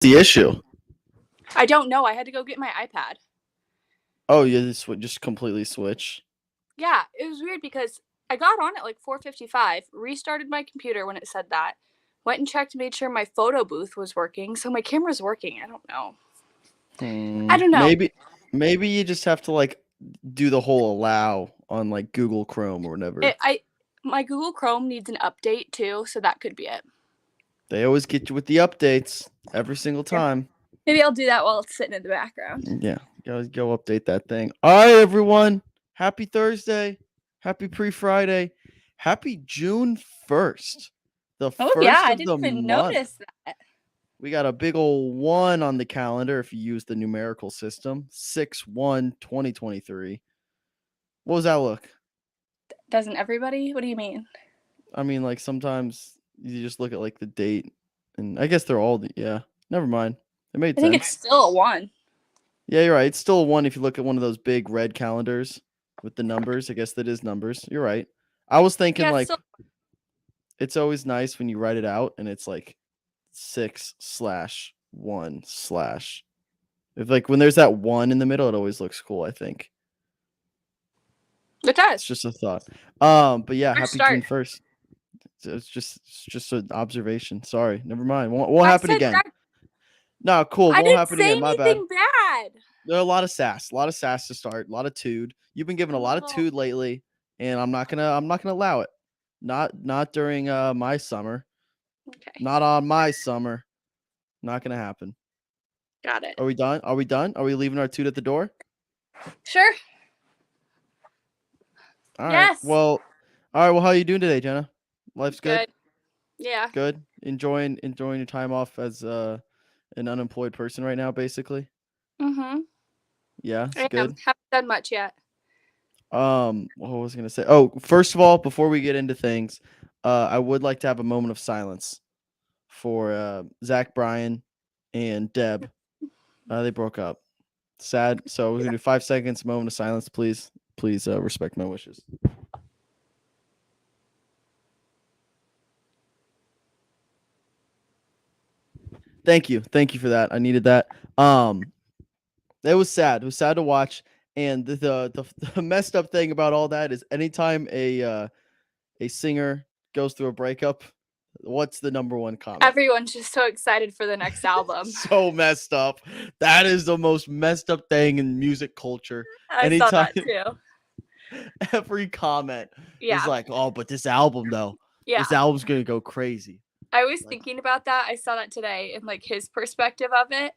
the issue? I don't know. I had to go get my iPad. Oh, you just completely switch. Yeah, it was weird because I got on at like 4:55, restarted my computer when it said that, went and checked, made sure my photo booth was working, so my camera's working. I don't know. I don't know. Maybe you just have to like do the whole allow on like Google Chrome or whatever. My Google Chrome needs an update too, so that could be it. They always get you with the updates every single Yeah. time. Maybe I'll do that while it's sitting in the background. Yeah, go update that thing. All right, everyone. Happy Thursday. Happy pre-Friday. Happy June 1st. The Oh yeah, first I of didn't the even month. notice that. We got a big old 1 on the calendar if you use the numerical system. 6/1/2023. What does that look? Doesn't everybody? What do you mean? I mean, like sometimes you just look at like the date, and I guess they're all yeah. Never mind. It made I think it's sense. still a 1. Yeah, you're right. It's still a 1 if you look at one of those big red calendars with the numbers. I guess that is numbers. You're right. I was thinking Yeah, it's like still. it's always nice when you write it out and it's like 6/1/. If like when there's that 1 in the middle, it always looks cool, I think. It It's does. just a thought. But yeah, Good happy start. June 1st. It's just an observation. Sorry, never mind. Won't I happen said again. that. No, cool. I Won't didn't happen say again. My bad. anything bad. There are a lot of sass to start. A lot of tood. You've been giving a lot of tood lately, and I'm not gonna allow it. Not during my summer. Okay. Not on my summer. Not gonna happen. Got it. Are we done? Are we done? Are we leaving our tood at the door? Sure. All right. Yes. Well, all right. Well, how are you doing today, Jenna? Life's good. Good. Yeah. Good. Enjoying your time off as an unemployed person right now, basically. Mm-hmm. Yeah, it's I am. good. Haven't done much yet. What was I gonna say? Oh, first of all, before we get into things, I would like to have a moment of silence for Zach Bryan and Deb. They broke up. Sad. So we're gonna do 5 seconds, moment of silence, please. Please respect my wishes. Thank you for that. I needed that. It was sad. It was sad to watch. And the messed up thing about all that is anytime a singer goes through a breakup, what's the number one comment? Everyone's just so excited for the next album. So messed up. That is the most messed up thing in music culture. I saw that too. Every comment Yeah. is like, "Oh, but this album though, Yeah. this album's gonna go crazy." I was thinking about that. I saw that today and like his perspective of it.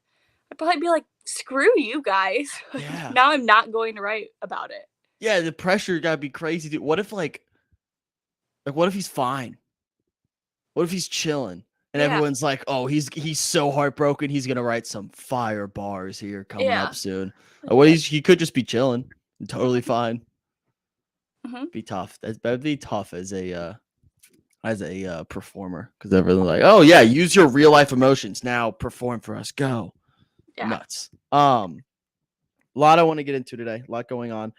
I'd probably be like, screw you guys. Yeah. Now I'm not going to write about it. Yeah, the pressure gotta be crazy. Dude. What if like what if he's fine? What if he's chilling? And everyone's like, "Oh, he's so heartbroken. He's gonna write some fire bars here coming up soon." Well, he could just be chilling, totally fine. Mm-hmm. Be tough. That'd be tough as a performer because everyone's like, "Oh yeah, use your real life emotions now. Perform for us. Go." Yeah. Nuts. A lot I want to get into today. A lot going on.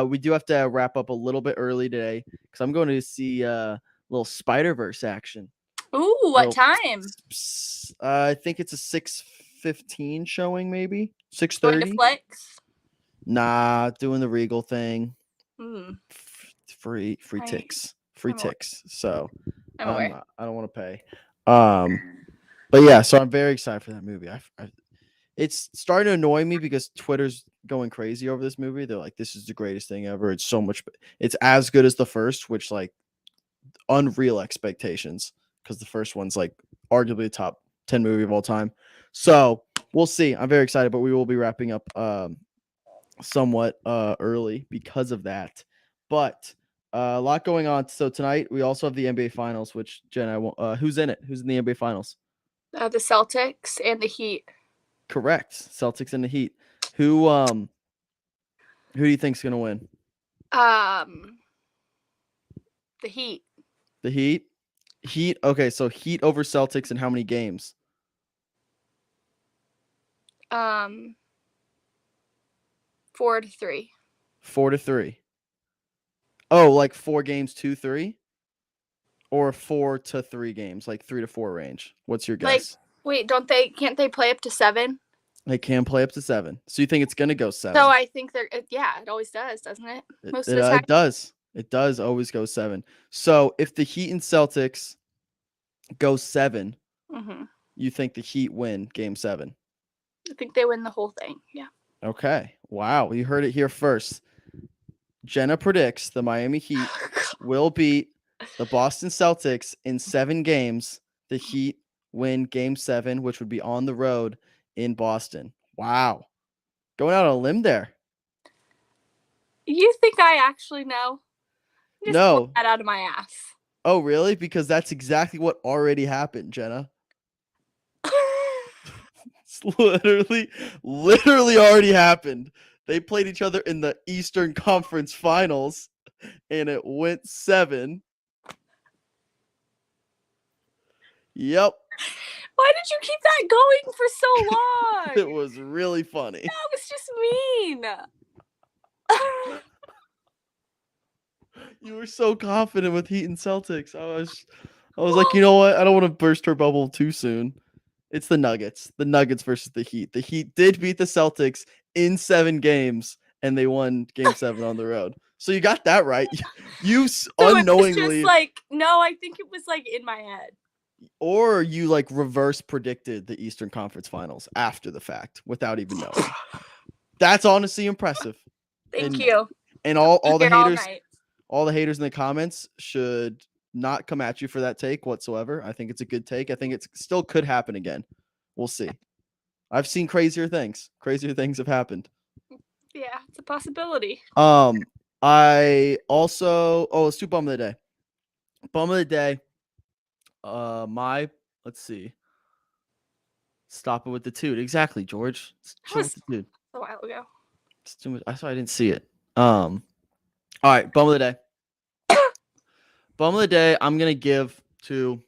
We do have to wrap up a little bit early today because I'm going to see little Spider-Verse action. Ooh, what time? I think it's a 6:15 showing, maybe 6:30. Going to Flex? Nah, doing the Regal thing. Free ticks. Free ticks. So I don't want to pay. But yeah, so I'm very excited for that movie. It's starting to annoy me because Twitter's going crazy over this movie. They're like, "This is the greatest thing ever. It's so much. It's as good as the first," which like unreal expectations because the first one's like arguably a top 10 movie of all time. So we'll see. I'm very excited, but we will be wrapping up somewhat early because of that. But a lot going on. So tonight we also have the NBA Finals, which Jen, who's in it? Who's in the NBA Finals? The Celtics and the Heat. Correct. Celtics and the Heat. Who do you think's gonna win? The Heat. The Heat? Heat. Okay, so Heat over Celtics in how many games? 4-3. 4-3. Oh, like 4 games, 2-3? Or 4-3 games, like 3-4 range. What's your guess? Wait, can't they play up to 7? They can play up to 7. So you think it's going to go 7? So I think it always does, doesn't it? Most of the time. It does. It does always go 7. So if the Heat and Celtics go 7, you think the Heat win game 7? I think they win the whole thing. Yeah. Okay. Wow. You heard it here first. Jenna predicts the Miami Heat will beat the Boston Celtics in 7 games. The Heat win game 7, which would be on the road in Boston. Wow. Going out on a limb there. You think I actually know? Just no. pull that out of my ass. Oh, really? Because that's exactly what already happened, Jenna. It's literally already happened. They played each other in the Eastern Conference Finals, and it went 7. Yep. Why did you keep that going for so long? It was really funny. That was just mean. You were so confident with Heat and Celtics. I was like, you know what? I don't want to burst her bubble too soon. It's the Nuggets. The Nuggets versus the Heat. The Heat did beat the Celtics in 7 games, and they won game 7 on the road. So you got that right. You so unknowingly. It was just like, no, I think it was like in my head. Or you like reverse predicted the Eastern Conference Finals after the fact without even knowing. That's honestly impressive. Thank you. And all the haters, all the haters in the comments should not come at you for that take whatsoever. I think it's a good take. I think it still could happen again. We'll see. I've seen crazier things. Crazier things have happened. Yeah, it's a possibility. I also let's do bum of the day. Bum of the day. Let's see. Stop it with the toot. Exactly, George. With the toot. A while ago. It's too much. I thought I didn't see it. All right, bum of the day. Bum of the day, I'm gonna give to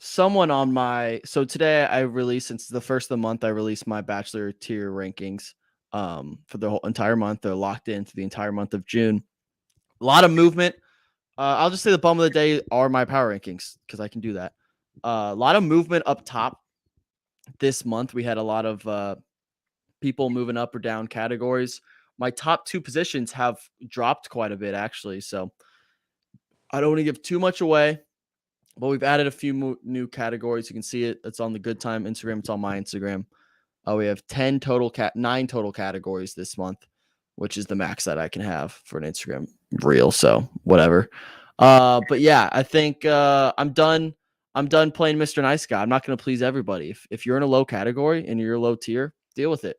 someone on my. So today I released, since the first of the month, I released my bachelor tier rankings. For the whole entire month. They're locked in for the entire month of June. A lot of movement. I'll just say the bum of the day are my power rankings because I can do that. A lot of movement up top this month. We had a lot of people moving up or down categories. My top 2 positions have dropped quite a bit, actually. So I don't want to give too much away, but we've added a few new categories. You can see it. It's on the Good Time Instagram. It's on my Instagram. We have 9 total categories this month, which is the max that I can have for an Instagram reel. So whatever. But yeah, I think I'm done playing Mr. Nice Guy. I'm not going to please everybody. If you're in a low category and you're a low tier, deal with it.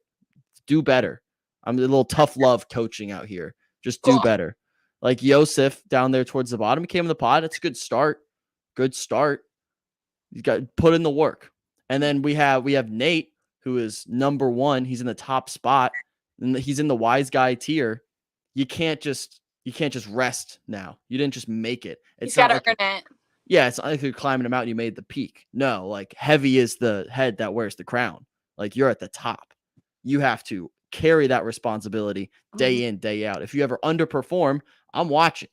Do better. I'm a little tough love coaching out here. Just do better. Like Yosef down there towards the bottom, he came in the pod. It's a good start. Good start. You got to put in the work. And then we have Nate, who is number 1. He's in the top spot, and he's in the wise guy tier. You can't just rest now. You didn't just make it. It's not like earn it. Yeah, it's not like you're climbing a mountain, you made the peak. No, like heavy is the head that wears the crown. Like you're at the top. You have to carry that responsibility day in, day out. If you ever underperform, I'm watching.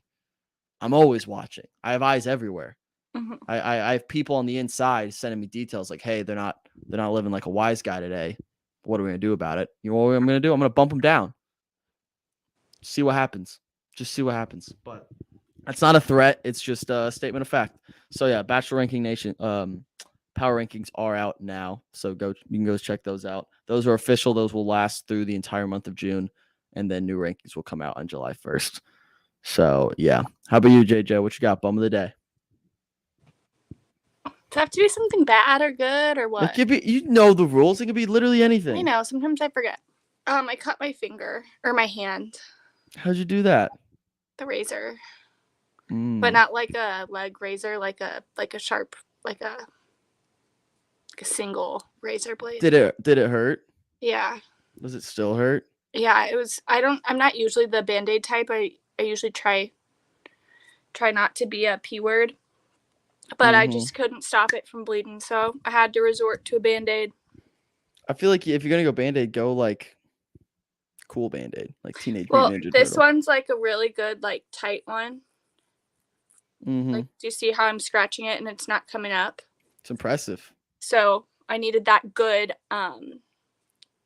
I'm always watching. I have eyes everywhere. Mm-hmm. I have people on the inside sending me details like, hey, they're not living like a wise guy today. What are we gonna do about it? You know what I'm gonna do? I'm gonna bump them down. See what happens. Just see what happens. But that's not a threat. It's just a statement of fact. So yeah, Bachelor Ranking Nation power rankings are out now. So you can go check those out. Those are official. Those will last through the entire month of June, and then new rankings will come out on July 1st. So yeah. How about you, JJ? What you got? Bum of the day. Does it have to be something bad or good or what? It could be, you know the rules. It could be literally anything. I know. Sometimes I forget. I cut my finger or my hand. How'd you do that? The razor. But not like a leg razor, like a sharp, like a single razor blade. Did it hurt? Yeah. Does it still hurt? Yeah, it was. I'm not usually the Band-Aid type. I usually try not to be a P word. But I just couldn't stop it from bleeding, so I had to resort to a Band-Aid. I feel like if you're gonna go Band-Aid, go like cool Band-Aid, like Teenage Mutant Ninja Turtle. This one's like a really good, like tight one. Mm-hmm. Like, do you see how I'm scratching it and it's not coming up? It's impressive. So I needed that good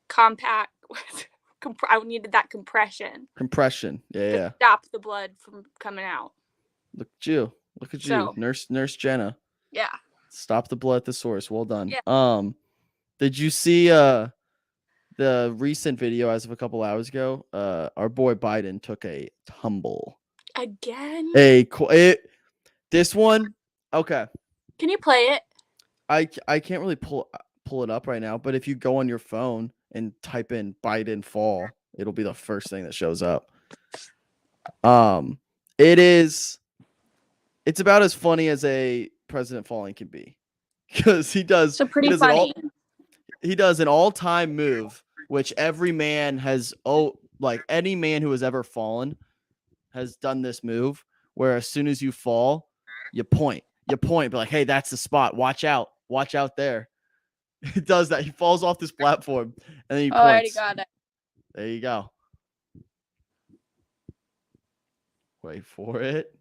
compact. I needed that compression. Compression. Yeah, yeah. Stop the blood from coming out. Look at you. Look at you. Nurse Jenna. Yeah. Stop the blood at the source. Well done. Yeah. Did you see the recent video as of a couple hours ago? Our boy Biden took a tumble. Again? This one, okay. Can you play it? I can't really pull it up right now, but if you go on your phone and type in Biden fall, it'll be the first thing that shows up. It's about as funny as a president falling can be, because he does funny. He does an all-time move, which every man has, like any man who has ever fallen has done this move, where as soon as you fall, you point, be like, hey, that's the spot. Watch out there. He does that. He falls off this platform and then he points. I already got it. There you go. Wait for it.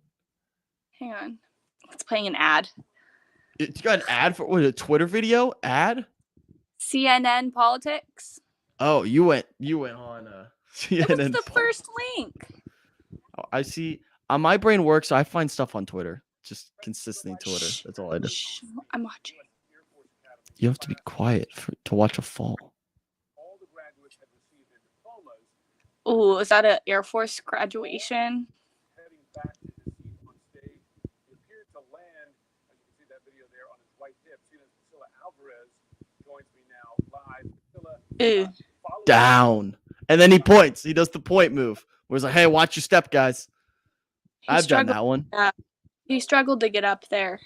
Hang on. It's playing an ad. You got an ad for a Twitter video? Ad? CNN politics. Oh, you went on CNN. It was the first link. Oh, I see. My brain works, so I find stuff on Twitter. Just consistently Twitter. That's all I do. Shh, I'm watching. You have to be quiet to watch a fall. Oh, is that an Air Force graduation? Ew. Down. And then he points. He does the point move. Where he's like, hey, watch your step, guys. I've done that one. Yeah. He struggled to get up there.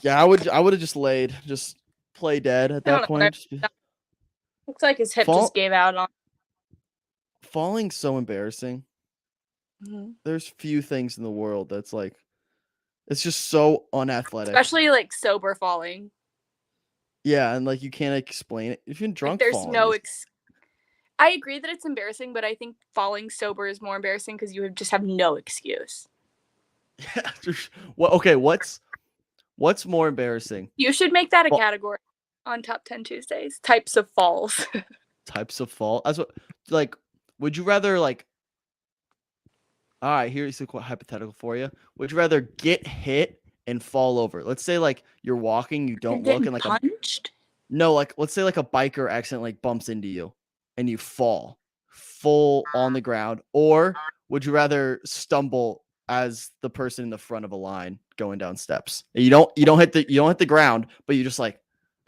Yeah, I would have just laid. Just play dead at that point. Looks like his hip just gave out on. Falling's so embarrassing. Mm-hmm. There's few things in the world that's like, it's just so unathletic. Especially like sober falling. Yeah, and like you can't explain it. If you're drunk, there's falling, no. I agree that it's embarrassing, but I think falling sober is more embarrassing because you just have no excuse. Yeah. Well, okay. What's more embarrassing? You should make that a category on Top 10 Tuesdays. Types of falls. Types of fall. That's what. Like, would you rather like? All right, here's a hypothetical for you. Would you rather get hit and fall over? Let's say like you're walking, you don't look, and like punched? No, like let's say like a biker accidentally like bumps into you and you fall full on the ground, or would you rather stumble as the person in the front of a line going down steps? You don't hit the ground, but you just like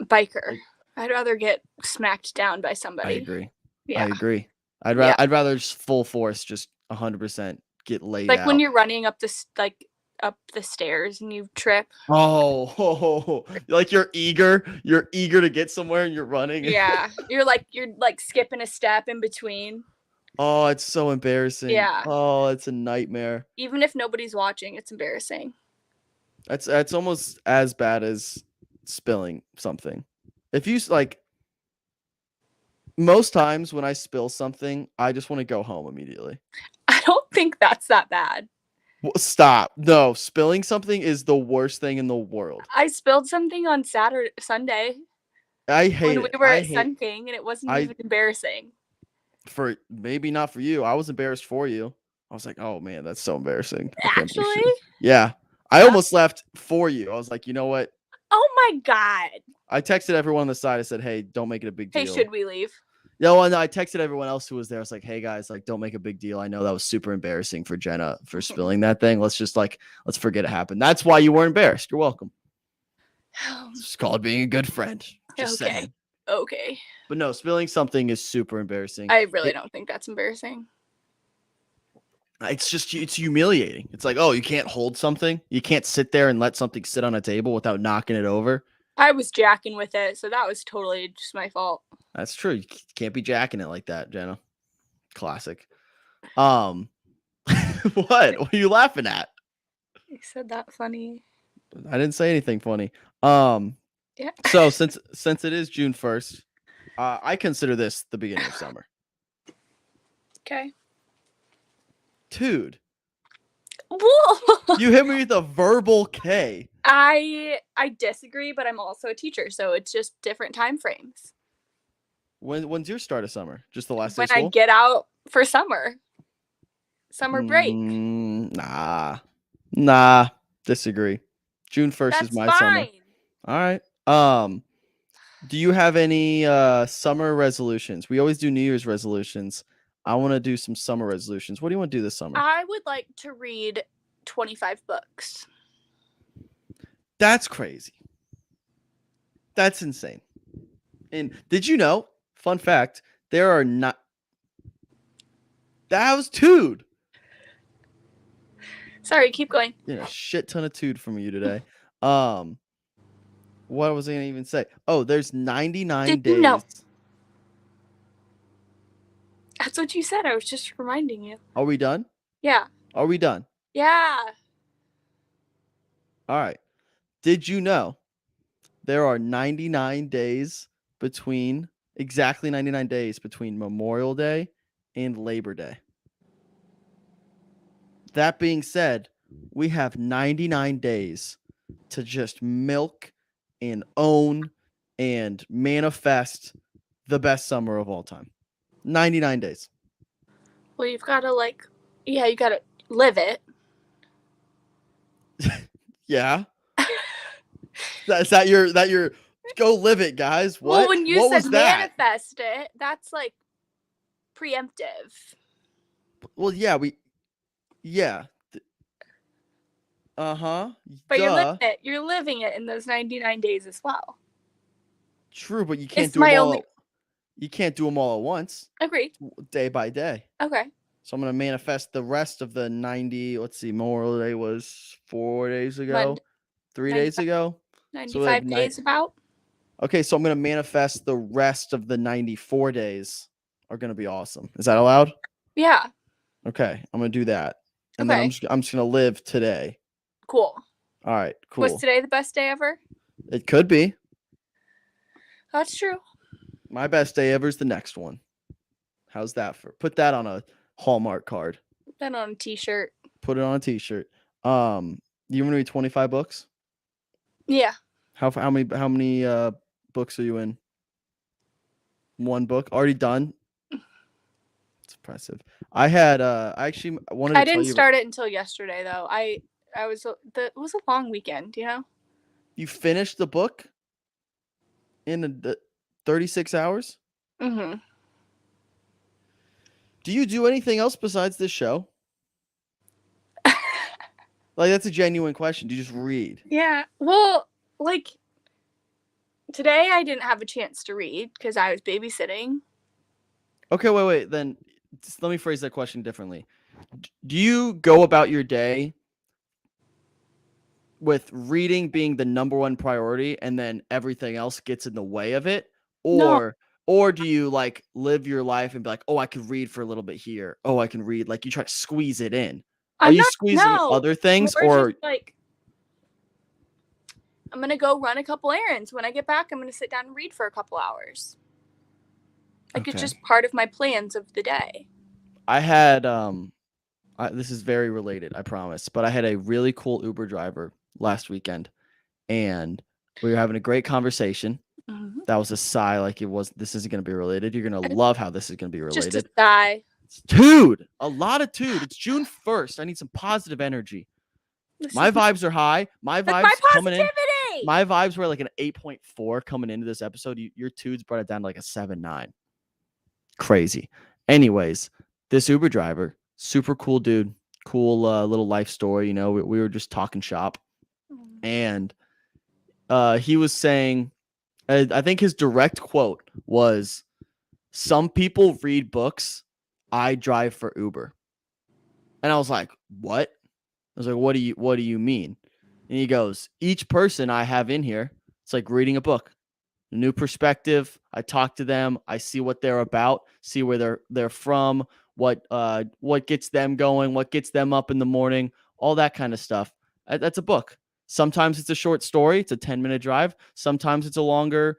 biker. Like, I'd rather get smacked down by somebody. I agree. Yeah. I agree. I'd rather just full force, just 100% get laid like out. When you're running up the stairs and you trip. Oh, like you're eager to get somewhere and you're running. Yeah, you're like skipping a step in between. Oh, it's so embarrassing. Yeah. Oh, it's a nightmare. Even if nobody's watching, it's embarrassing. That's almost as bad as spilling something. If you like, most times when I spill something, I just want to go home immediately. I don't think that's that bad. Well, stop. No, spilling something is the worst thing in the world. I spilled something on Sunday. I hate it. When we were at Sun King, and it wasn't even embarrassing. For maybe not for you. I was embarrassed for you. I was like, oh man, that's so embarrassing. Actually? Yeah. I almost left for you. I was like, you know what? Oh my God. I texted everyone on the side. I said, hey, don't make it a big deal. Hey, should we leave? No, and I texted everyone else who was there. I was like, hey guys, like, don't make a big deal. I know that was super embarrassing for Jenna for spilling that thing. Let's forget it happened. That's why you were embarrassed. You're welcome. It's called being a good friend. Just saying. Okay. But no, spilling something is super embarrassing. I really don't think that's embarrassing. It's humiliating. It's like, oh, you can't hold something. You can't sit there and let something sit on a table without knocking it over. I was jacking with it, so that was totally just my fault. That's true. You can't be jacking it like that, Jenna. Classic. What? What are you laughing at? You said that funny. I didn't say anything funny. Yeah. So since it is June 1st, I consider this the beginning of summer. Okay. Dude, Whoa! You hit me with a verbal K. I disagree, but I'm also a teacher, so it's just different time frames. When's your start of summer? Just the last day When of school? I get out for summer break. Nah. Disagree. June 1st That's is my fine. summer. All right. Do you have any summer resolutions? We always do New Year's resolutions. I want to do some summer resolutions. What do you want to do this summer? I would like to read 25 books. That's crazy. That's insane. And did you know, fun fact, there are not. That was tood. Sorry, keep going. A shit ton of tood from you today. What was I going to even say? Oh, there's 99 Did days. you know? That's what you said. I was just reminding you. Are we done? Yeah. Are we done? Yeah. All right. Did you know there are 99 days exactly 99 days between Memorial Day and Labor Day? That being said, we have 99 days to just milk and own and manifest the best summer of all time. 99 days. Well, you've got to you got to live it. Yeah. that your go live it, guys? What? Well, when you what said was that? manifest it, that's like preemptive. Well, yeah. Uh-huh. But you're living it. You're living it in those 99 days as well. True, but you can't do them all. You can't do them all at once. Agreed. Day by day. Okay. So I'm going to manifest the rest of the 90. Let's see. Memorial Day was 4 days ago. 3 days ago. 95 days about. Okay, so I'm going to manifest the rest of the 94 days are going to be awesome. Is that allowed? Yeah. Okay, I'm going to do that. And then I'm just going to live today. Cool. All right, cool. Was today the best day ever? It could be. That's true. My best day ever is the next one. How's that for? Put that on a Hallmark card. Put that on a t-shirt. Put it on a t-shirt. You want to read 25 books? Yeah. How many books are you in? One book already done. It's impressive. I had I actually wanted to I didn't start it until yesterday though. It was a long weekend, you know? You finished the book in 36 hours? Mm-hmm. Do you do anything else besides this show? That's a genuine question. Do you just read? Yeah. Well, today I didn't have a chance to read because I was babysitting. Okay, wait. Then let me phrase that question differently. Do you go about your day with reading being the number one priority and then everything else gets in the way of it? Or do you live your life and be like, oh, I could read for a little bit here. Oh, I can read. You try to squeeze it in. Are you squeezing other things or I'm going to go run a couple errands. When I get back, I'm going to sit down and read for a couple hours. It's just part of my plans of the day. I had this is very related, I promise, but I had a really cool Uber driver last weekend and we were having a great conversation. Mm-hmm. That was a sigh, this isn't going to be related. You're going to love how this is going to be related. Just a sigh. Dude, a lot of dude. It's June 1st. I need some positive energy. My vibes are high. My vibes coming in. My vibes were an 8.4 coming into this episode. Your tudes brought it down to a 7.9. Crazy. Anyways, this Uber driver, super cool dude, cool little life story. We were just talking shop, and he was saying, I think his direct quote was, "Some people read books. I drive for Uber." And I was like, "What?" I was like, what do you mean? And he goes, "Each person I have in here, it's like reading a book. A new perspective. I talk to them. I see what they're about, see where they're from, what gets them going, what gets them up in the morning, all that kind of stuff. That's a book. Sometimes it's a short story. It's a 10-minute drive. Sometimes it's a longer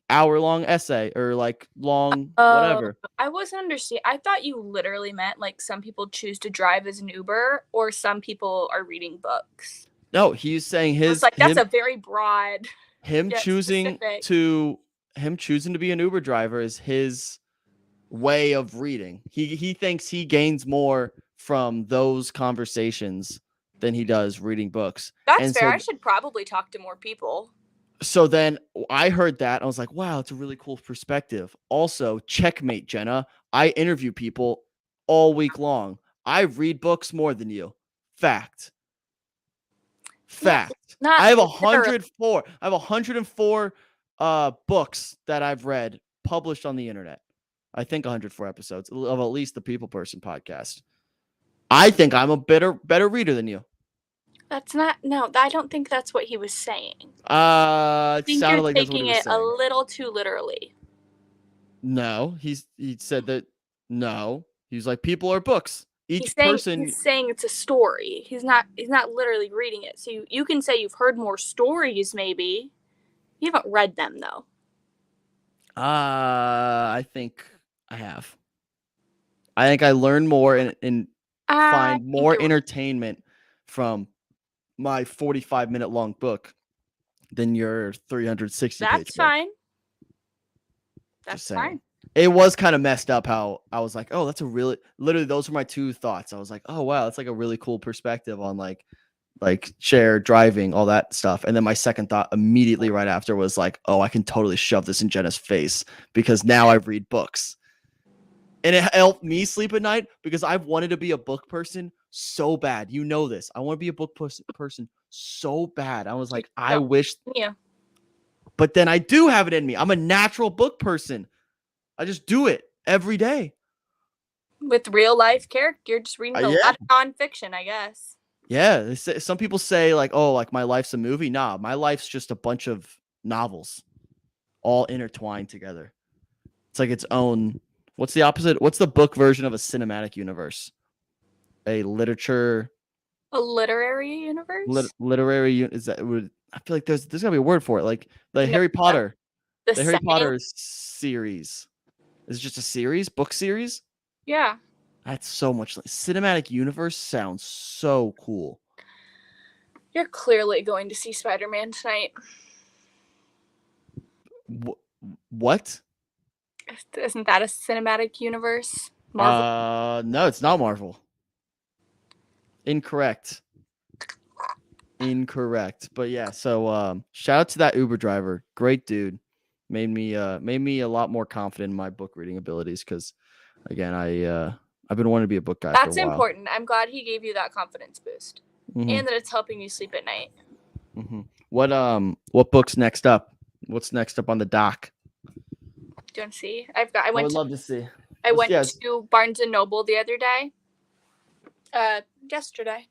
hour-long essay or like long whatever. I wasn't understanding. I thought you literally meant like some people choose to drive as an Uber or some people are reading books. No, he's saying It's like that's a very broad. Him yet choosing specific. to be an Uber driver is his way of reading. He thinks he gains more from those conversations than he does reading books. That's fair. I should probably talk to more people. So then I heard that. I was like, wow, it's a really cool perspective. Also, checkmate, Jenna. I interview people all week long. I read books more than you. Fact. I have 104. I have 104 books that I've read published on the internet. I think 104 episodes of at least the People Person podcast. I think I'm a better reader than you. That's not. No, I don't think that's what he was saying. I think sounded like that's what he was saying. A little too literally. No, he said that. No, he's like people are books. He's saying it's a story. He's not literally reading it. So you can say you've heard more stories, maybe. You haven't read them though. I think I have. I think I learn more and find more entertainment from my 45-minute long book than your 360 page book. That's fine. That's fine. It was kind of messed up how I was like, oh, that's a literally those were my two thoughts. I was like, oh wow, that's like a really cool perspective on like share driving, all that stuff. And then my second thought immediately right after was like, oh, I can totally shove this in Jenna's face because now I read books. And it helped me sleep at night because I've wanted to be a book person so bad. You know this. I want to be a book person so bad. I was like, I wish. Yeah. But then I do have it in me. I'm a natural book person. I just do it every day. With real life character, you're just reading a lot of nonfiction, I guess. Yeah. Some people say like, oh, like my life's a movie. Nah, my life's just a bunch of novels all intertwined together. It's like its own. What's the opposite? What's the book version of a cinematic universe? A literary universe? Literary is that? I feel like there's gotta be a word for it. Like the Harry Potter. The Harry Potter series. Is it just a series? Book series? Yeah. That's so much. Cinematic universe sounds so cool. You're clearly going to see Spider-Man tonight. What? Isn't that a cinematic universe? Marvel? No, it's not Marvel. Incorrect. But yeah, so shout out to that Uber driver. Great dude. Made me a lot more confident in my book reading abilities because again, I've been wanting to be a book guy for a while. That's important. I'm glad he gave you that confidence boost. Mm-hmm. And that it's helping you sleep at night. Mm-hmm. What book's next up? What's next up on the dock? Do you want to see? I would love to see. I went to Barnes and Noble the other day. Yesterday.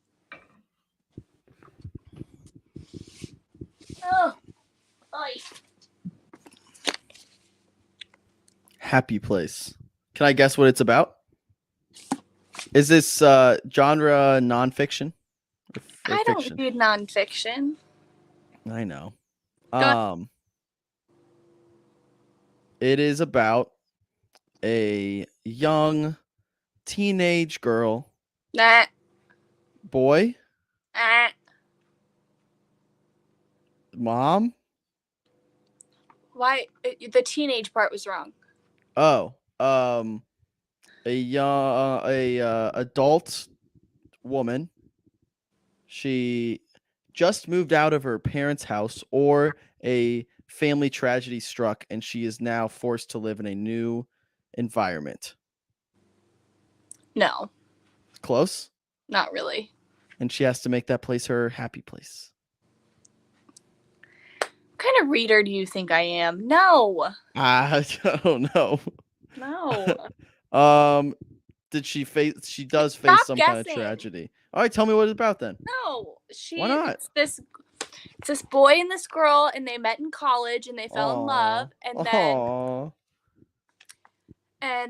Oh. Happy Place. Can I guess what it's about? Is this genre nonfiction? I don't read nonfiction. I know. It is about a young teenage girl. Boy. Mom. Why? The teenage part was wrong. Oh. A adult woman. She just moved out of her parents' house, or a family tragedy struck, and she is now forced to live in a new environment. No. Close? Not really. And she has to make that place her happy place. What kind of reader do you think I am? No. I don't know. No. She does face some kind of tragedy. All right, tell me what it's about then. No. Why not? It's this boy and this girl, and they met in college, and they fell in love, and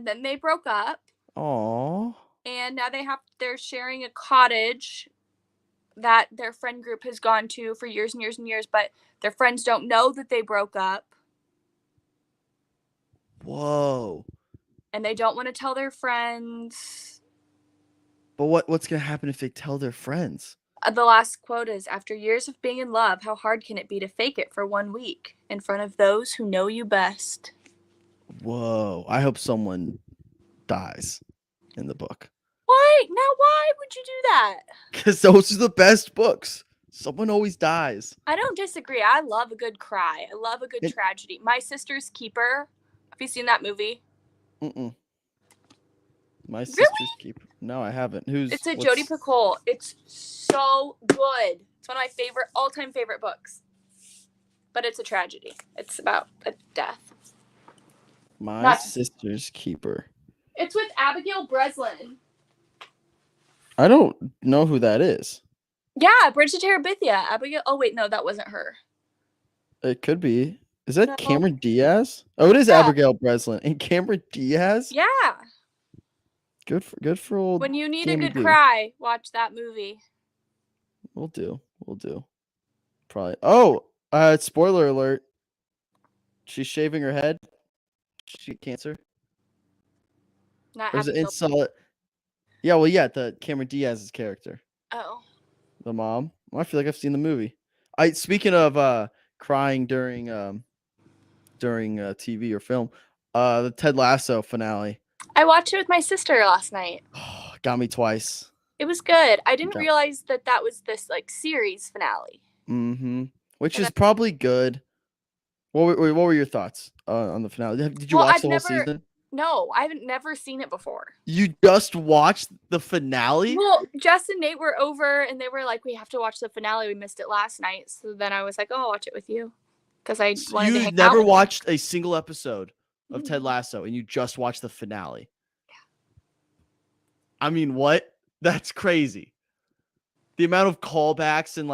then they broke up. Aww. And now they're sharing a cottage that their friend group has gone to for years and years and years, but their friends don't know that they broke up. Whoa. And they don't want to tell their friends. But what's going to happen if they tell their friends? The last quote is, after years of being in love, how hard can it be to fake it for 1 week in front of those who know you best? Whoa. I hope someone dies in the book. Why? Now, why would you do that? Because those are the best books. Someone always dies. I don't disagree. I love a good cry. I love a good tragedy. My Sister's Keeper. Have you seen that movie? Mm-mm. My Sister's Keeper. No, I haven't. It's a Jodi Picoult. It's so good. It's one of my all-time favorite books. But it's a tragedy. It's about a death. My Sister's Keeper. It's with Abigail Breslin. I don't know who that is. Yeah, Bridge to Terabithia. Abigail. Oh, wait, no, that wasn't her. It could be. Is that Cameron Diaz? Oh, it is Abigail Breslin. And Cameron Diaz? Yeah. Good for old. When you need a good cry, watch that movie. We'll do. Probably. Oh, spoiler alert. She's shaving her head. She had cancer. Not There's an insult. Yeah, well, yeah, the Cameron Diaz's character. Oh. The mom. Well, I feel like I've seen the movie. Speaking of crying during TV or film, the Ted Lasso finale. I watched it with my sister last night. Got me twice. It was good. I didn't realize that was this series finale. Mm-hmm. Which is probably good. What were your thoughts on the finale? Did you watch the whole season? No, I haven't never seen it before. You just watched the finale? Well, Jess and Nate were over, and they were like, we have to watch the finale. We missed it last night. So then I was like, oh, I'll watch it with you. Because I wanted to hang out. You never watched a single episode of Ted Lasso, and you just watched the finale? Yeah. I mean, what? That's crazy. The amount of callbacks and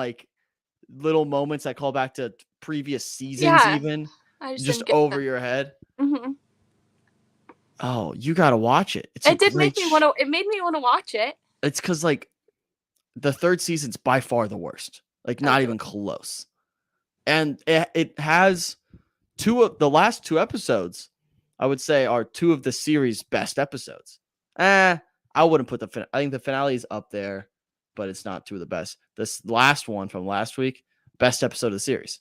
little moments that call back to previous seasons, even just over your head. Mm-hmm. Oh, you gotta watch it. It made me want to watch it. It's because the third season's by far the worst. Not even close. And it has the last two episodes, I would say, are two of the series' best episodes. I wouldn't put I think the finale is up there, but it's not two of the best. This last one from last week, best episode of the series.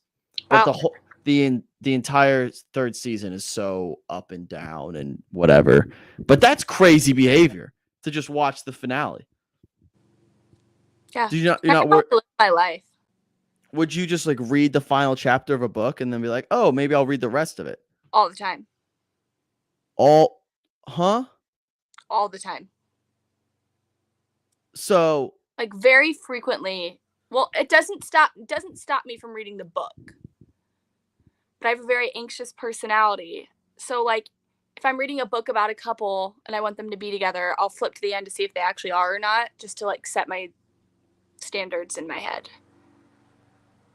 But the entire third season is so up and down and whatever. But that's crazy behavior to just watch the finale. Yeah. You're not live my life. Would you just read the final chapter of a book and then be like, oh, maybe I'll read the rest of it? All the time. All the time. So very frequently. Well, it doesn't stop me from reading the book. But I have a very anxious personality. So if I'm reading a book about a couple and I want them to be together, I'll flip to the end to see if they actually are or not, just to set my standards in my head.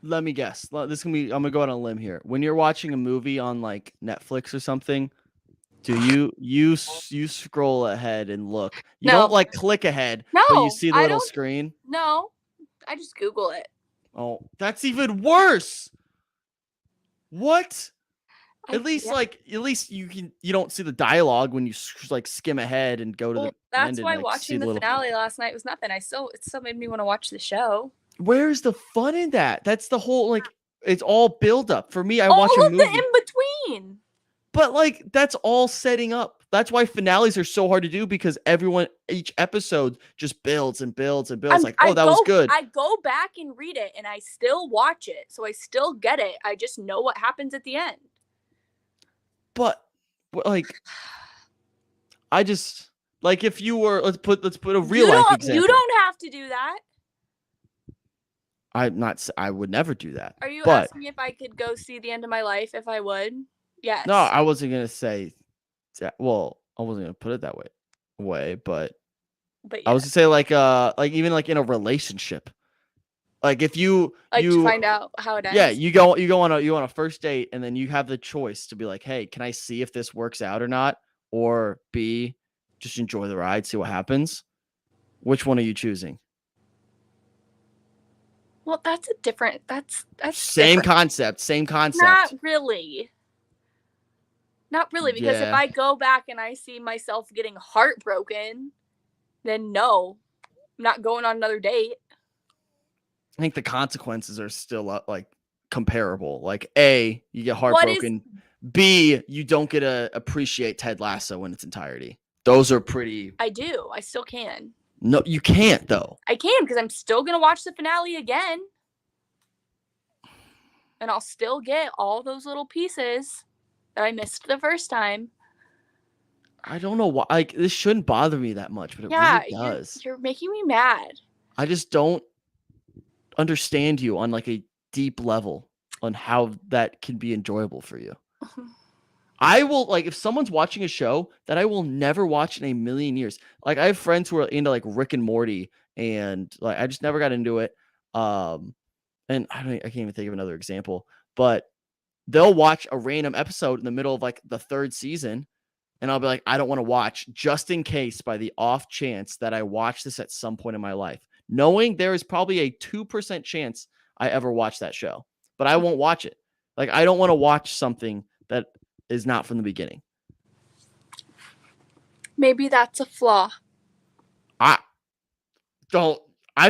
Let me guess. I'm gonna go out on a limb here. When you're watching a movie on Netflix or something, do you scroll ahead and look? You don't click ahead, but you see the little screen? No, I just Google it. Oh, that's even worse. What? At least you don't see the dialogue when you skim ahead and go to the that's end. Why watching the finale last night was nothing. It still made me want to watch the show. Where's the fun in that? That's the whole it's all build up. For me, I watch a movie. All of the in between. But that's all setting up. That's why finales are so hard to do, because each episode just builds and builds and builds. That was good. I go back and read it and I still watch it. So I still get it. I just know what happens at the end. But I just if you were, let's put a real life example. You don't have to do that. I would never do that. Are you asking me if I could go see the end of my life if I would? Yes. No, I wasn't going to say that. Well, I wasn't going to put it that way, but yeah. I was going to say even in a relationship. If you to find out how it ends. Yeah, you go on a first date and then you have the choice to be like, "Hey, can I see if this works out or not?" Or B, just enjoy the ride, see what happens. Which one are you choosing? Well, that's same different. concept. Not really. Not really, because if I go back and I see myself getting heartbroken, then no, I'm not going on another date. I think the consequences are still like comparable. Like A, you get heartbroken. B, you don't get to appreciate Ted Lasso in its entirety. Those are pretty. I do. I still can. No, you can't though. I can, because I'm still going to watch the finale again. And I'll still get all those little pieces that I missed the first time. I don't know why. Like, this shouldn't bother me that much, but it really does. You're making me mad. I just don't understand you on like a deep level on how that can be enjoyable for you. I will, like, if someone's watching a show that I will never watch in a million years. Like, I have friends who are into like Rick and Morty, and like I just never got into it. And I can't even think of another example, but they'll watch a random episode in the middle of like the third season, and I'll be like, I don't want to watch, just in case, by the off chance that I watch this at some point in my life, knowing there is probably a 2% chance I ever watch that show, but I won't watch it. Like, I don't want to watch something that is not from the beginning. Maybe that's a flaw. I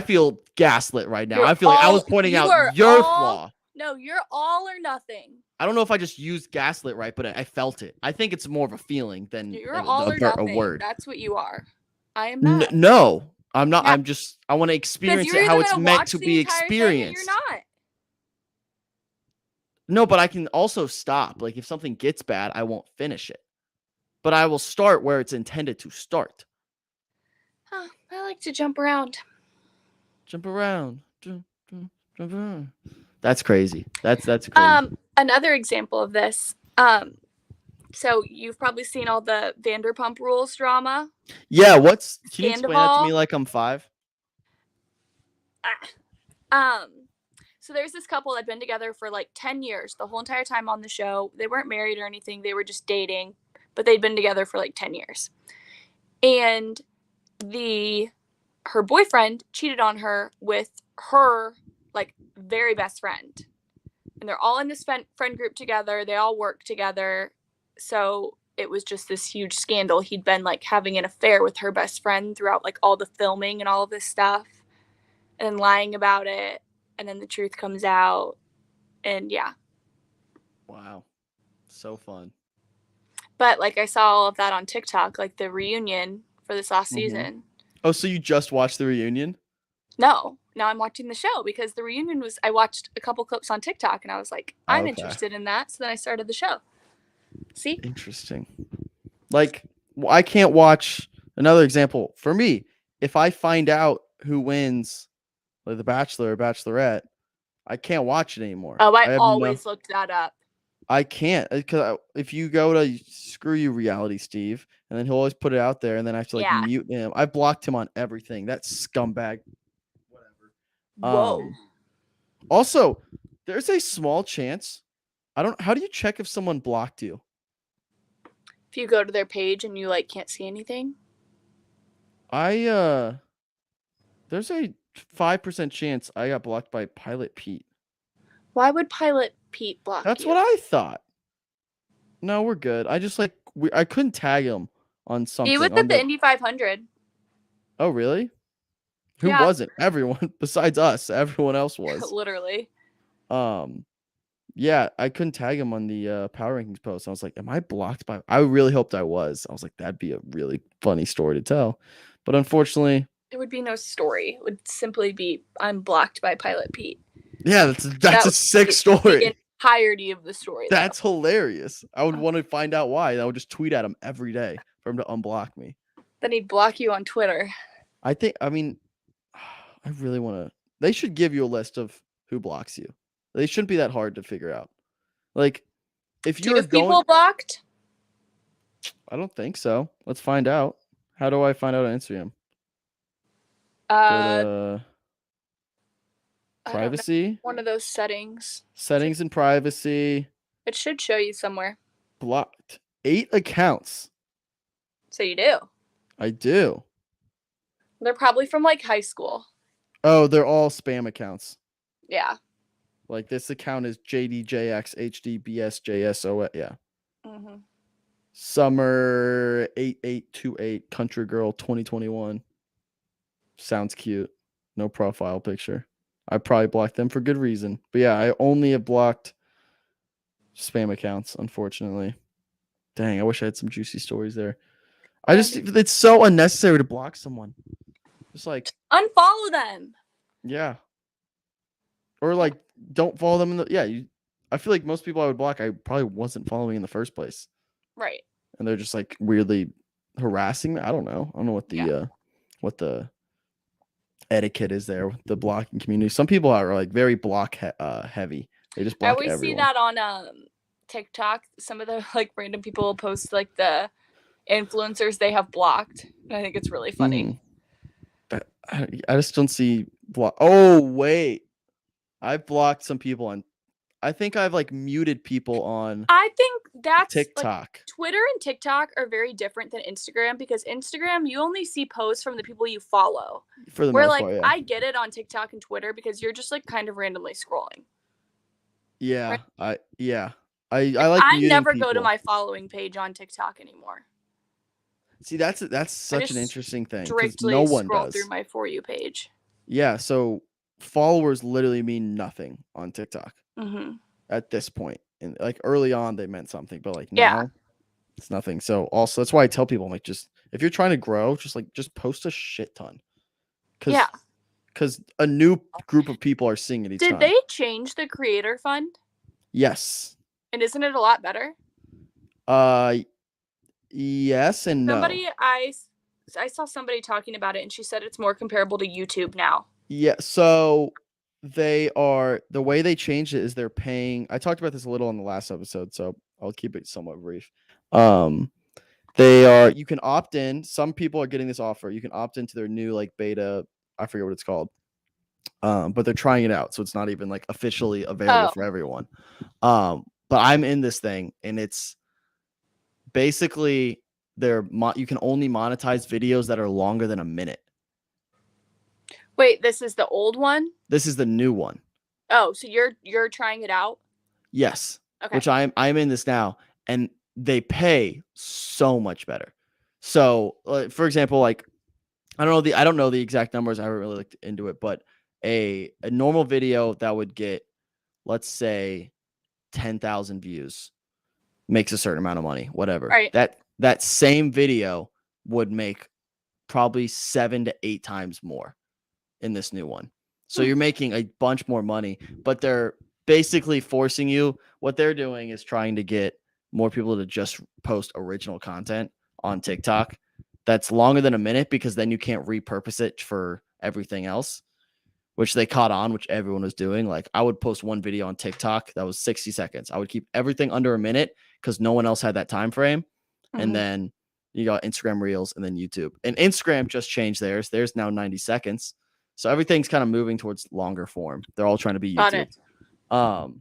feel gaslit right now. I feel like I was pointing out your flaw. No, you're all or nothing. I don't know if I just used gaslit right, but I felt it. I think it's more of a feeling than a word. That's what you are. I am not. No, I'm not. Yeah. I want to experience it how it's meant to be experienced. You're not. No, but I can also stop. Like, if something gets bad, I won't finish it. But I will start where it's intended to start. Huh, I like to jump around. Jump around. Jump around. That's crazy. That's crazy. Another example of this. So you've probably seen all the Vanderpump Rules drama. Yeah, can you explain that to me like I'm 5? So there's this couple that had been together for like 10 years, the whole entire time on the show. They weren't married or anything. They were just dating, but they'd been together for like 10 years. And her boyfriend cheated on her with her like very best friend. And they're all in this friend group together. They all work together. So it was just this huge scandal. He'd been like having an affair with her best friend throughout like all the filming and all of this stuff, and then lying about it. And then the truth comes out. And yeah. Wow. So fun. But like, I saw all of that on TikTok, like the reunion for this last season. Oh, so you just watched the reunion? No. Now I'm watching the show, because the reunion I watched a couple clips on TikTok and I was like, I'm interested in that. So then I started the show. See? Interesting. Like, I can't watch another example. For me, if I find out who wins, like The Bachelor or Bachelorette, I can't watch it anymore. Oh, I always looked that up. I can't, because if you go to Screw You Reality Steve, and then he'll always put it out there, and then I have to like mute him. I blocked him on everything. That scumbag. Whatever. Whoa. Also, there's a small chance. How do you check if someone blocked you? If you go to their page and you like can't see anything. There's a 5% chance I got blocked by Pilot Pete. Why would Pilot Pete block you? That's what I thought. No, we're good. I just I couldn't tag him on something. He was at the Indy 500. Oh, really? Who wasn't? Everyone besides us. Everyone else was. Literally. Yeah, I couldn't tag him on the Power Rankings post. I was like, am I blocked by? I really hoped I was. I was like, that'd be a really funny story to tell. But unfortunately, it would be no story. It would simply be, I'm blocked by Pilot Pete. Yeah, that's a sick story. The entirety of the story. That's hilarious. I would want to find out why. I would just tweet at him every day for him to unblock me. Then he'd block you on Twitter. I really want to. They should give you a list of who blocks you. They shouldn't be that hard to figure out. Like, if you're people blocked? I don't think so. Let's find out. How do I find out on Instagram? Privacy. One of those settings. Settings and privacy. It should show you somewhere. Blocked 8 accounts. So you do? I do. They're probably from like high school. Oh, they're all spam accounts. Yeah. Like, this account is JDJXHDBSJSO. Yeah. Mm-hmm. Summer 8828 Country Girl 2021. Sounds cute. No profile picture. I probably blocked them for good reason. But yeah, I only have blocked spam accounts, unfortunately. Dang, I wish I had some juicy stories there. It's so unnecessary to block someone. Just like unfollow them. Yeah. Or like don't follow them I feel like most people I would block I probably wasn't following in the first place. Right. And they're just like weirdly harassing me. I don't know what the etiquette is there with the blocking community. Some people are like very block heavy. They just block everyone. I always see that on TikTok. Some of the like random people will post like the influencers they have blocked. And I think it's really funny. I just don't see block. Oh wait, I've blocked some people on. I think I've like muted people on. I think that's TikTok. Like, Twitter and TikTok are very different than Instagram because Instagram you only see posts from the people you follow. For the most part, yeah. I get it on TikTok and Twitter because you're just like kind of randomly scrolling. Yeah, right? I never go to my following page on TikTok anymore. See, that's such an interesting thing because no one scroll through my For You page. Yeah, so followers literally mean nothing on TikTok at this point. And like early on, they meant something, but like now, it's nothing. So also that's why I tell people, I'm like, just if you're trying to grow, just post a shit ton. Because a new group of people are seeing it each time. Did they change the creator fund? Yes. And isn't it a lot better? Yes and no. I saw somebody talking about it, and she said it's more comparable to YouTube now. Yeah, so the way they changed it is they're paying. I talked about this a little on the last episode, so I'll keep it somewhat brief. You can opt in. Some people are getting this offer. You can opt into their new like beta. I forget what it's called. But they're trying it out, so it's not even like officially available for everyone. But I'm in this thing, and it's basically you can only monetize videos that are longer than a minute. Wait, this is the old one? This is the new one. Oh, so you're trying it out? Yes. Okay. Which I'm in this now, and they pay so much better. So, for example, like I don't know the exact numbers. I haven't really looked into it, but a normal video that would get, let's say, 10,000 views makes a certain amount of money, whatever. Right. That same video would make probably 7 to 8 times more in this new one. So you're making a bunch more money, but they're basically forcing you. What they're doing is trying to get more people to just post original content on TikTok that's longer than a minute, because then you can't repurpose it for everything else, which they caught on, which everyone was doing. Like I would post one video on TikTok that was 60 seconds. I would keep everything under a minute because no one else had that time frame. And then you got Instagram Reels and then YouTube. And Instagram just changed theirs. Theirs now 90 seconds. So everything's kind of moving towards longer form. They're all trying to be YouTube.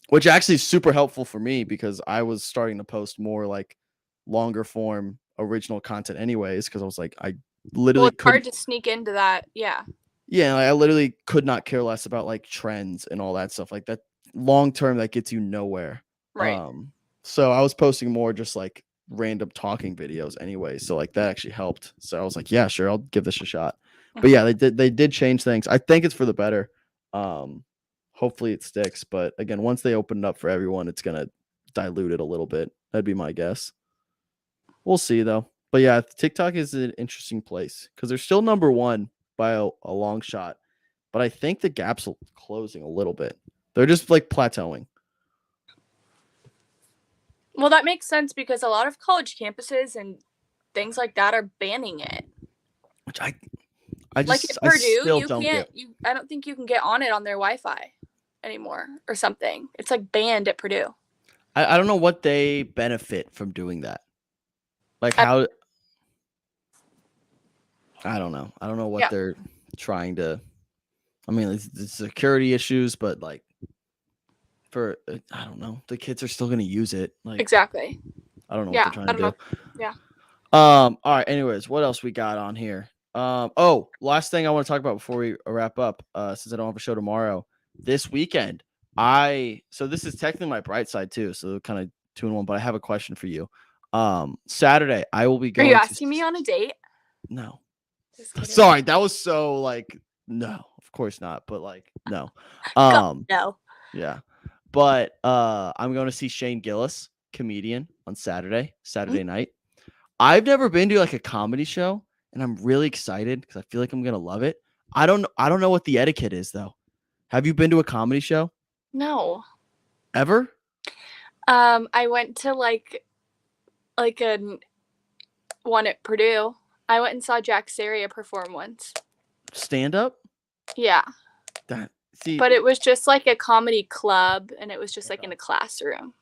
Which actually is super helpful for me because I was starting to post more like longer form original content anyways, because I was like, I literally it's hard to sneak into that. Yeah. Yeah, I literally could not care less about like trends and all that stuff. Like that long term, that gets you nowhere. Right. So I was posting more just like random talking videos anyway. So like that actually helped. So I was like, yeah, sure, I'll give this a shot. But yeah, they did change things. I think it's for the better. Hopefully it sticks. But again, once they open it up for everyone, it's gonna dilute it a little bit. That'd be my guess. We'll see though. But yeah, TikTok is an interesting place because they're still number one by a long shot. But I think the gap's closing a little bit. They're just like plateauing. Well, that makes sense because a lot of college campuses and things like that are banning it. Which I just like at Purdue, I don't think you can get on it on their Wi-Fi anymore or something. It's like banned at Purdue. I don't know what they benefit from doing that. Like how I don't know. I don't know what they're trying to. I mean, it's security issues, but like I don't know. The kids are still going to use it. Like exactly. I don't know what they're trying to do. Yeah. All right. Anyways, what else we got on here? Last thing I want to talk about before we wrap up, since I don't have a show tomorrow, this weekend, so this is technically my bright side too. So kind of 2 in 1, but I have a question for you. Saturday I will be Are going. you asking me on a date? No. Just kidding. Sorry, that was so like no, of course not. But like no. No. Yeah. But I'm going to see Shane Gillis, comedian, on Saturday night. I've never been to like a comedy show, and I'm really excited because I feel like I'm gonna love it. I don't know what the etiquette is though. Have you been to a comedy show? No. Ever? I went to like a one at Purdue. I went and saw Jack Saria perform once. Stand up? Yeah. But it was just like a comedy club, and it was just like in a classroom.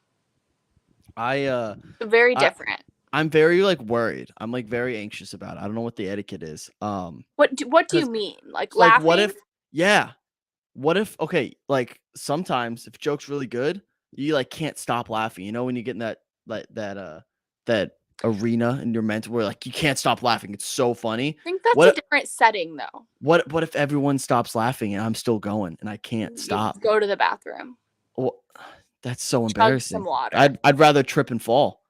Very different. I'm very like worried. I'm like very anxious about it. I don't know what the etiquette is. What do you mean? Like laughing? What if okay, like sometimes if a joke's really good, you like can't stop laughing. You know when you get in that arena in your mental where like you can't stop laughing. It's so funny. I think that's a different setting though. What if everyone stops laughing and I'm still going and I can't stop? Go to the bathroom. Well, that's so embarrassing. Some water. I'd rather trip and fall.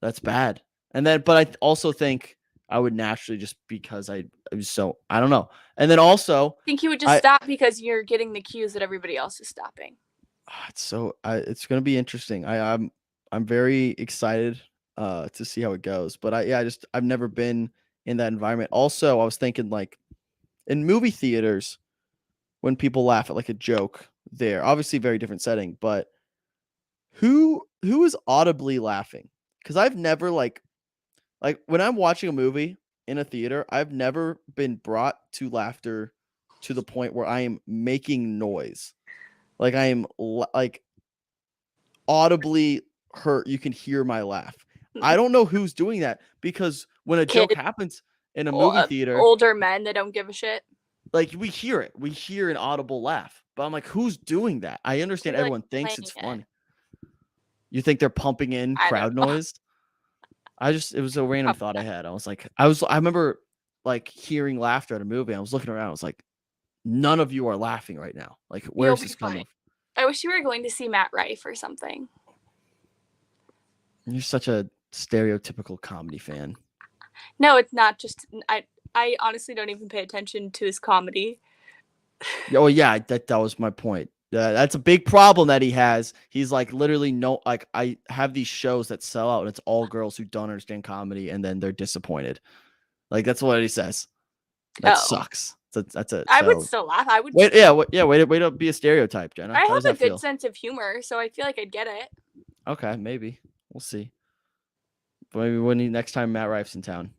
That's bad. And then, but I also think I would naturally just because I was so I don't know. And then also, I think you would just stop because you're getting the cues that everybody else is stopping. It's gonna be interesting. I'm very excited to see how it goes. But I've never been in that environment. Also, I was thinking like in movie theaters when people laugh at like a joke, there obviously very different setting, but who is audibly laughing? Because I've never like when I'm watching a movie in a theater, I've never been brought to laughter to the point where I am making noise. Like I am like audibly hurt. You can hear my laugh. I don't know who's doing that because when a joke happens in a movie theater, older men that don't give a shit. Like we hear it. We hear an audible laugh. But I'm like, who's doing that? I understand everyone thinks it's funny. You think they're pumping in crowd noise? It was a random thought I had. I remember like hearing laughter at a movie. I was looking around. I was like, none of you are laughing right now. Like, where's this coming from? I wish you were going to see Matt Rife or something. You're such a stereotypical comedy fan. No, it's not just I honestly don't even pay attention to his comedy. Oh yeah, that was my point. That's a big problem that he has. He's like literally I have these shows that sell out and it's all girls who don't understand comedy and then they're disappointed. Like that's what he says. That sucks. That's it. I would still laugh. I would way to be a stereotype, Jenna. I have a good sense of humor, so I feel like I'd get it. Okay, maybe. We'll see. But maybe next time Matt Rife's in town.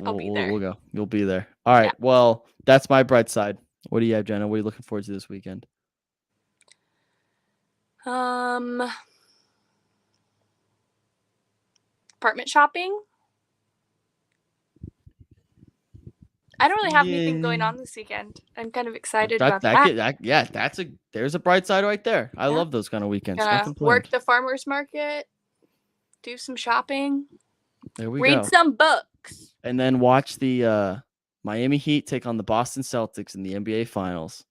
I'll be there. We'll go. You'll be there. All right. Yeah. Well, that's my bright side. What do you have, Jenna? What are you looking forward to this weekend? Apartment shopping. I don't really have anything going on this weekend. I'm kind of excited about that. There's a bright side right there. I love those kind of weekends. Work the farmer's market, do some shopping. There we go. Read some books. And then watch the Miami Heat take on the Boston Celtics in the NBA Finals.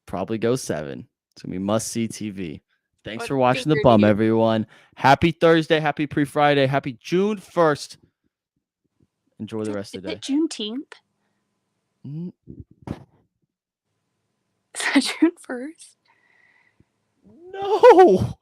Probably go 7. It's going to be must-see TV. Thanks for watching The Bum, everyone. Happy Thursday. Happy pre-Friday. Happy June 1st. Enjoy the rest of the day. Is it Juneteenth? Is that June 1st? No.